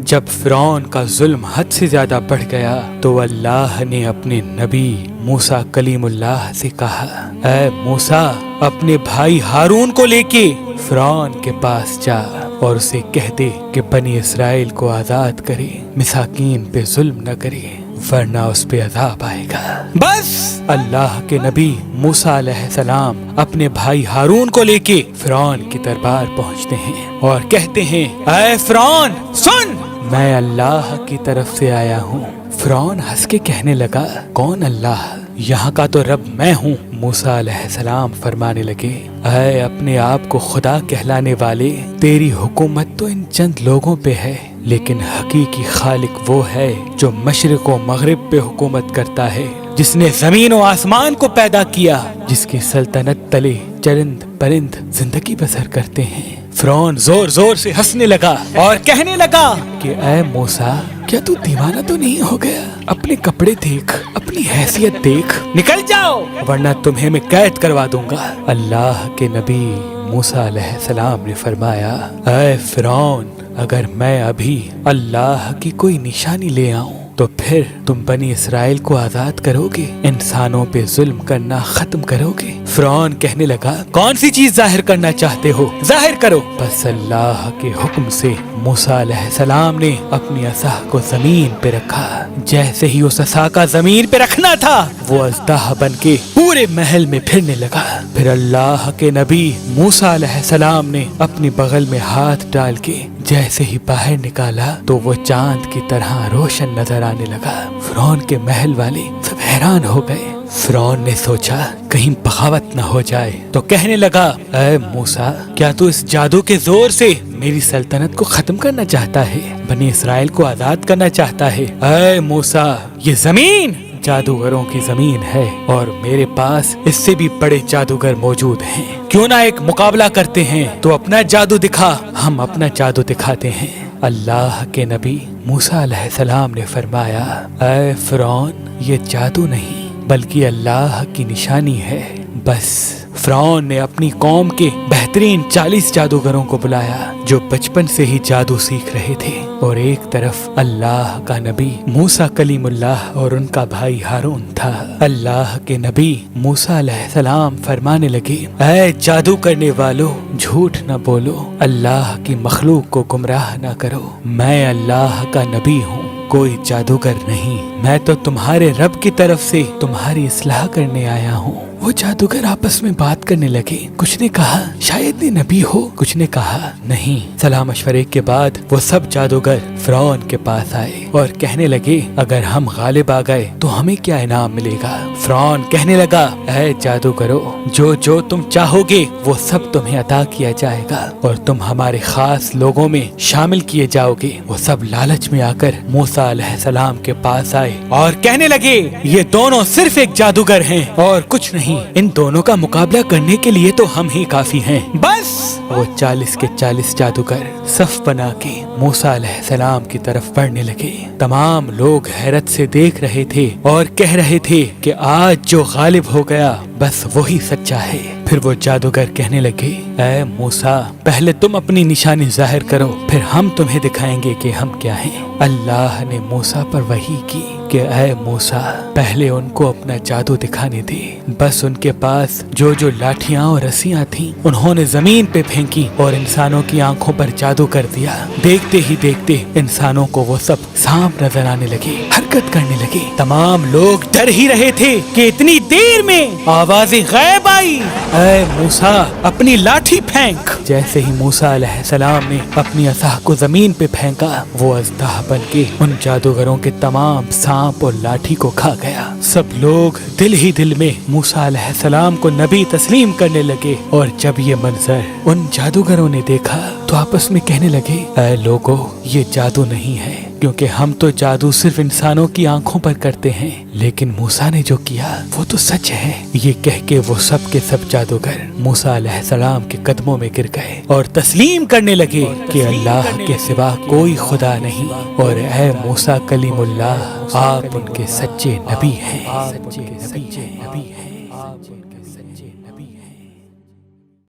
جب فرعون کا ظلم حد سے زیادہ بڑھ گیا تو اللہ نے اپنے نبی موسیٰ کلیم اللہ سے کہا، اے موسیٰ اپنے بھائی ہارون کو لے کے فرعون کے پاس جا اور اسے کہہ دے کہ بنی اسرائیل کو آزاد کرے، مساکین پہ ظلم نہ کرے ورنہ اس پہ عذاب آئے گا۔ بس اللہ کے نبی موسیٰ علیہ السلام اپنے بھائی ہارون کو لے کے فرعون کی دربار پہنچتے ہیں اور کہتے ہیں، اے فرعون سن، میں اللہ کی طرف سے آیا ہوں۔ فرعون ہنس کے کہنے لگا، کون اللہ؟ یہاں کا تو رب میں ہوں۔ موسیٰ علیہ السلام فرمانے لگے، اے اپنے آپ کو خدا کہلانے والے، تیری حکومت تو ان چند لوگوں پہ ہے، لیکن حقیقی خالق وہ ہے جو مشرق و مغرب پہ حکومت کرتا ہے، جس نے زمین و آسمان کو پیدا کیا، جس کی سلطنت تلے چرند پرند زندگی بسر کرتے ہیں۔ فرعون زور زور سے ہنسنے لگا اور کہنے لگا کہ اے موسیٰ، کیا تو دیوانہ تو نہیں ہو گیا؟ اپنے کپڑے دیکھ، اپنی حیثیت دیکھ، نکل جاؤ ورنہ تمہیں میں قید کروا دوں گا۔ اللہ کے نبی موسیٰ علیہ السلام نے فرمایا، اے فرعون، اگر میں ابھی اللہ کی کوئی نشانی لے آؤں تو پھر تم بنی اسرائیل کو آزاد کرو گے، انسانوں پہ ظلم کرنا ختم کرو گے؟ فرعون کہنے لگا، کون سی چیز ظاہر کرنا چاہتے ہو؟ ظاہر کرو۔ بس اللہ کے حکم سے موسیٰ علیہ السلام نے اپنی عصا کو زمین پہ رکھا۔ جیسے ہی اس عصا کا زمین پہ رکھنا تھا، وہ اژدہا بن کے پورے محل میں پھرنے لگا۔ پھر اللہ کے نبی موسیٰ علیہ السلام نے اپنی بغل میں ہاتھ ڈال کے جیسے ہی باہر نکالا تو وہ چاند کی طرح روشن نظر آنے لگا۔ فرعون کے محل والے سب حیران ہو گئے۔ فرعون نے سوچا کہیں بغاوت نہ ہو جائے تو کہنے لگا، اے موسیٰ، کیا تو اس جادو کے زور سے میری سلطنت کو ختم کرنا چاہتا ہے، بنی اسرائیل کو آزاد کرنا چاہتا ہے؟ اے موسیٰ، یہ زمین جادوگروں کی زمین ہے اور میرے پاس اس سے بھی بڑے جادوگر موجود ہیں، کیوں نہ ایک مقابلہ کرتے ہیں؟ تو اپنا جادو دکھا، ہم اپنا جادو دکھاتے ہیں۔ اللہ کے نبی موسیٰ علیہ السلام نے فرمایا، اے فرعون، یہ جادو نہیں بلکہ اللہ کی نشانی ہے۔ بس فرعون نے اپنی قوم کے بہترین 40 جادوگروں کو بلایا جو بچپن سے ہی جادو سیکھ رہے تھے، اور ایک طرف اللہ کا نبی موسیٰ کلیم اللہ اور ان کا بھائی ہارون تھا۔ اللہ کے نبی موسیٰ علیہ السلام فرمانے لگے، اے جادو کرنے والو، جھوٹ نہ بولو، اللہ کی مخلوق کو گمراہ نہ کرو، میں اللہ کا نبی ہوں، کوئی جادوگر نہیں، میں تو تمہارے رب کی طرف سے تمہاری اصلاح کرنے آیا ہوں۔ وہ جادوگر آپس میں بات کرنے لگے، کچھ نے کہا شاید یہ نبی ہو، کچھ نے کہا نہیں۔ صلاح مشورے کے بعد وہ سب جادوگر فرعون کے پاس آئے اور کہنے لگے، اگر ہم غالب آ گئے تو ہمیں کیا انعام ملے گا؟ فرعون کہنے لگا، اے جادوگرو، جو تم چاہو گے وہ سب تمہیں عطا کیا جائے گا اور تم ہمارے خاص لوگوں میں شامل کیے جاؤ گے۔ وہ سب لالچ میں آ کر موسیٰ علیہ السلام کے پاس آئے اور کہنے لگے، یہ دونوں صرف ایک جادوگر ہیں اور کچھ نہیں، ان دونوں کا مقابلہ کرنے کے لیے تو ہم ہی کافی ہیں۔ بس وہ 40 کے 40 جادوگر صف بنا کے موسیٰ علیہ السلام کی طرف بڑھنے لگے۔ تمام لوگ حیرت سے دیکھ رہے تھے اور کہہ رہے تھے کہ آج جو غالب ہو گیا بس وہی سچا ہے۔ پھر وہ جادوگر کہنے لگے، اے موسیٰ، پہلے تم اپنی نشانی ظاہر کرو، پھر ہم تمہیں دکھائیں گے کہ ہم کیا ہیں۔ اللہ نے موسیٰ پر وحی کی کہ اے موسیٰ، پہلے ان کو اپنا جادو دکھانے دے۔ بس ان کے پاس جو لاٹھیاں اور رسیاں تھیں انہوں نے زمین پہ پھینکی اور انسانوں کی آنکھوں پر جادو کر دیا۔ دیکھتے ہی دیکھتے انسانوں کو وہ سب سانپ نظر آنے لگے، حرکت کرنے لگے۔ تمام لوگ ڈر ہی رہے تھے کہ اتنی دیر میں آواز غیب آئی، اے موسیٰ، اپنی لاٹھی پھینک۔ جیسے ہی موسیٰ علیہ السلام نے اپنی عصا کو زمین پہ پھینکا، وہ اژدہا بن کے ان جادوگروں کے تمام سانپ اور لاٹھی کو کھا گیا۔ سب لوگ دل ہی دل میں موسیٰ علیہ السلام کو نبی تسلیم کرنے لگے، اور جب یہ منظر ان جادوگروں نے دیکھا تو آپس میں کہنے لگے، اے لوگو، یہ جادو نہیں ہے، کیونکہ ہم تو جادو صرف انسانوں کی آنکھوں پر کرتے ہیں، لیکن موسیٰ نے جو کیا وہ تو سچ ہے۔ یہ کہہ کے وہ سب کے سب جادوگر موسیٰ علیہ السلام کے قدموں میں گر گئے اور تسلیم کرنے لگے کہ اللہ کے سوا کوئی خدا نہیں، اور اے موسیٰ کلیم اللہ، آپ ان کے سچے نبی ہیں۔